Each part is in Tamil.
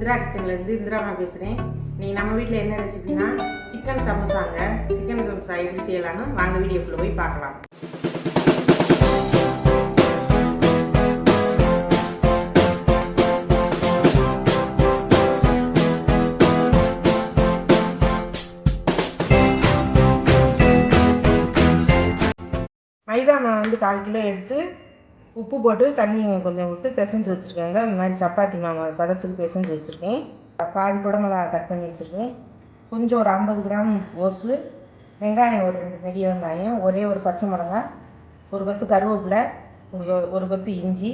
இந்திரா கிச்சன்லேருந்து இந்திரா நான் பேசுகிறேன். நீங்கள் நம்ம வீட்டில் என்ன ரெசிபினா சிக்கன் சமோசாங்க. சிக்கன் சமோசா எப்படி செய்யலான்னு வாங்க வீடியோக்குள்ளே போய் பார்க்கலாம். மைதா மாவு வந்து 1/4 கிலோ எடுத்து உப்பு போட்டு தண்ணி கொஞ்சம் விட்டு பிசைஞ்சு வச்சுருக்கேங்க. இந்த மாதிரி சப்பாத்தி மாவு பதத்துக்கு பிசைஞ்சு வச்சுருக்கேன். பாதி குடமிளகா கட் பண்ணி வச்சுருக்கேன். கொஞ்சம் ஒரு 50 கிராம் ஓசு, வெங்காயம் ஒரு பெரிய வெங்காயம், ஒரே ஒரு பச்சை மிளகாய், ஒரு கொத்து கருவேப்பிலை, ஒரு கொத்து இஞ்சி,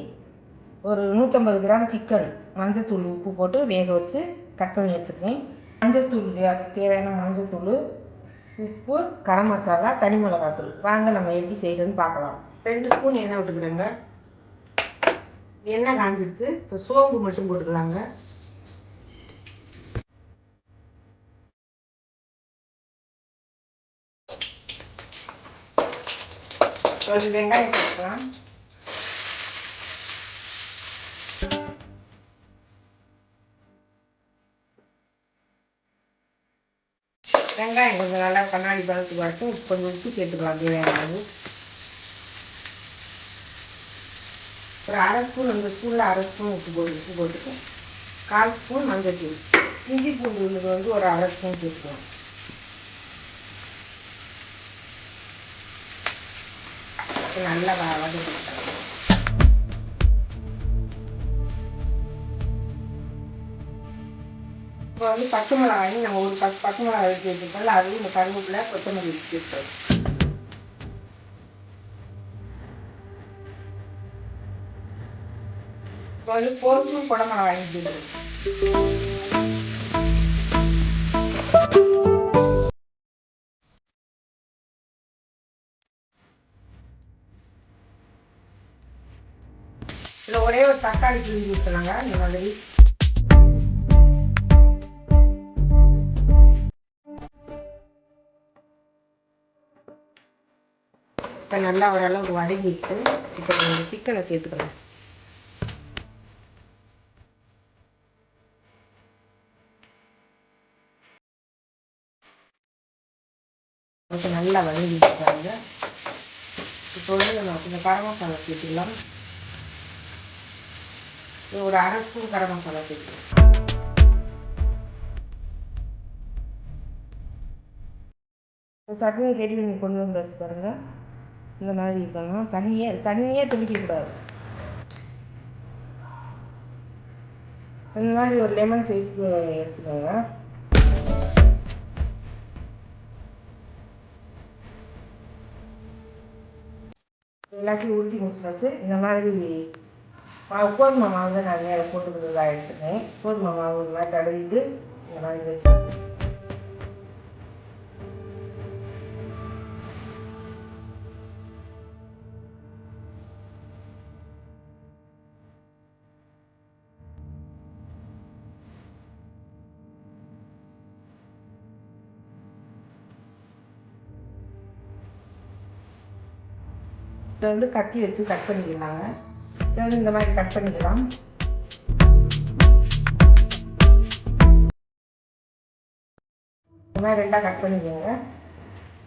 ஒரு 150 கிராம் சிக்கன், மஞ்சத்தூள் உப்பு போட்டு வேக வச்சு கட் பண்ணி வச்சுருக்கேன். மஞ்சத்தூள் அதுக்கு தேவையான மஞ்சத்தூள், உப்பு, கரம் மசாலா, தனி மிளகாத்தூள். வாங்க நம்ம எப்படி செய்யறதுன்னு பார்க்கலாம். 2 ஸ்பூன் எண்ணெய் விட்டுக்கிறேங்க. எண்ணெய் காஞ்சிடுச்சு. இப்போ சோம்பு மட்டும் போட்டுக்கலாங்க. ஒரு வெங்காயம் சேர்க்கலாம். வெங்காயம் கொஞ்சம் நல்லா கண்ணாடி பழத்துக்கு வரட்டும். கொஞ்சம் உப்பு சேர்த்துக்கலாம் தேவையான அளவு. ஒரு 1/2 ஸ்பூன், இந்த ஸ்பூனில் 1/2 ஸ்பூன் உப்பு போட்டுட்டு 1/4 ஸ்பூன் மஞ்சத்தூள். இஞ்சி பூண்டு உள்ளது வந்து ஒரு 1/2 ஸ்பூன் சேர்த்துக்கலாம். நல்லா வதக்கிக்கலாம். இப்போ வந்து பச்சை மிளகாயும் நம்ம ஒரு பச்சை மிளகாய் எடுத்து வச்சுருக்கோம்ல, அதுவும் இந்த கருவேப்பிலை கொத்தமல்லி சேர்த்துக்கலாம். இப்போ வந்து போஸ்டும் குடமிளகாய் சேர்த்துக்கலாம். இதில் ஒரே ஒரு தக்காளி கிண்டி ஊற்றலாங்க. இந்த மாதிரி இப்போ நல்லா ஓரளவுக்கு வதங்கிடுச்சு. இப்போ இந்த சிக்கனை சேர்த்துக்கலாம். இப்போ நல்லா வதங்கிடுச்சாங்க. இப்போ வந்து நம்ம கொஞ்சம் கரம் மசாலா சேர்த்துக்கலாம். ஒரு 1/2 ஸ்பூன் கரம் மசாலா சேர்த்துக்கலாம். சட்னி ரெடி பண்ணி கொண்டு வந்து பாருங்க. இந்த மாதிரி இருக்கணும். தண்ணியே தெளிக்கக்கூடாது. இந்த மாதிரி ஒரு லெமன் சைஸ்க்கு எடுத்துக்கோங்க. எல்லாத்தையும் ஊற்றி முடிச்சாச்சு. இந்த மாதிரி கோதுமை மாவு தான் நான் மேலே போட்டுக்கிறதா எடுத்துக்கேன். கோதுமை மாவு இந்த மாதிரி தடவிட்டு இந்த மாதிரி வச்சு இதை வந்து கத்தி வச்சு கட் பண்ணிக்கலாங்க. இதை வந்து இந்த மாதிரி கட் பண்ணிக்கலாம். இந்த மாதிரி 2ஆக கட் பண்ணிக்கோங்க.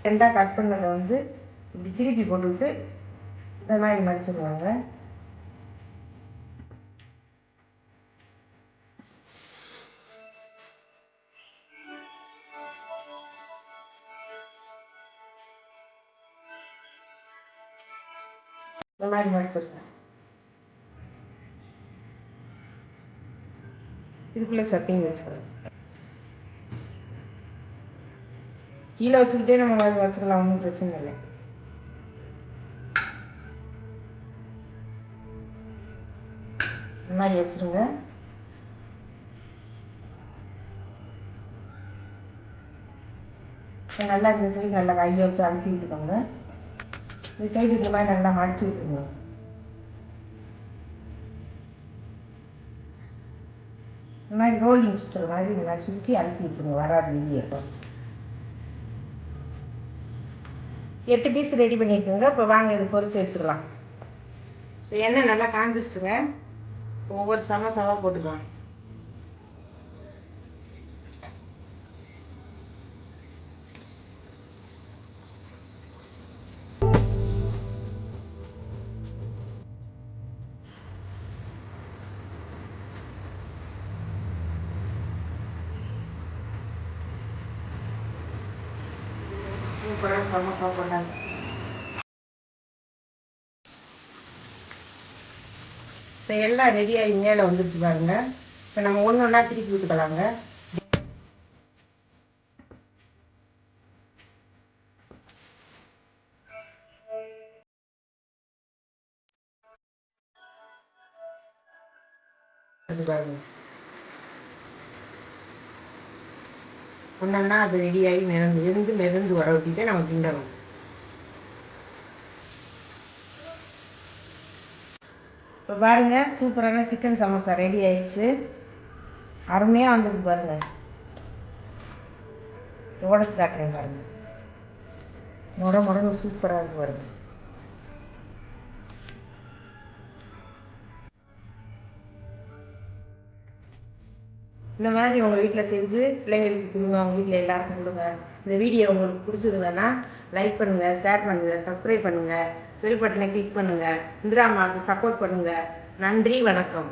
2ஆக கட் பண்ணதை வந்து இப்படி திருப்பி போட்டுவிட்டு இந்த மாதிரி மடிச்சுக்குவாங்க. இந்த மாதிரி மடிச்சிருக்கேன். இதுக்குள்ளே சட்னி வச்சுக்கலாம். கீழே வச்சுக்கிட்டே நம்ம மாதிரி வச்சுக்கலாம், ஒன்றும் பிரச்சனை இல்லை. இந்த மாதிரி வச்சுருங்க. நல்லா இந்த சைடு நல்லா கையை வச்சு அழுத்தி விட்டுக்கோங்க. இந்த சைடு இந்த மாதிரி நல்லா மடிச்சு விட்டுருங்க. இந்த மாதிரி ரோலிங் சுற்றுற மாதிரி இந்த மாதிரி சுற்றி அழுத்தி விட்டுருங்க. வராது வெளியே. 8 பீஸ் ரெடி பண்ணியிருக்கோங்க. இப்போ வாங்க இது பொரிச்சு எடுத்துக்கலாம். எண்ணெய் நல்லா காஞ்சிருச்சுங்க. ஒவ்வொரு சமோசாவாக போட்டுக்கலாம். சூப்பராக சமோசா போட்டாச்சு. இப்போ எல்லாம் ரெடியாகி மேலே வந்துருச்சு பாருங்க. இப்போ நம்ம ஒன்று ஒன்றா திருப்பி விட்டுக்கலாங்க. அது பாருங்க, ஒன்றா அது ரெடியாகி மிதந்து வர விட்டுட்டு நம்ம கிண்டணும். இப்போ பாருங்க, சூப்பரான சிக்கன் சமோசா ரெடி ஆயிடுச்சு. அருமையாக வந்துருக்கு பாருங்க. உடச்சி காட்டுறேன் பாருங்க. முடன்னு சூப்பராக இருக்கு பாருங்க. இந்த மாதிரி உங்கள் வீட்டில் செஞ்சு பிள்ளைங்களுக்கு கொடுங்க, அவங்க வீட்டில் எல்லாருக்கும் கொடுங்க. இந்த வீடியோ உங்களுக்கு பிடிச்சிருந்ததுன்னா லைக் பண்ணுங்கள், ஷேர் பண்ணுங்கள், சப்ஸ்கிரைப் பண்ணுங்கள், பெல் பட்டனை கிளிக் பண்ணுங்கள். இந்திரா அம்மாவுக்கு சப்போர்ட் பண்ணுங்கள். நன்றி, வணக்கம்.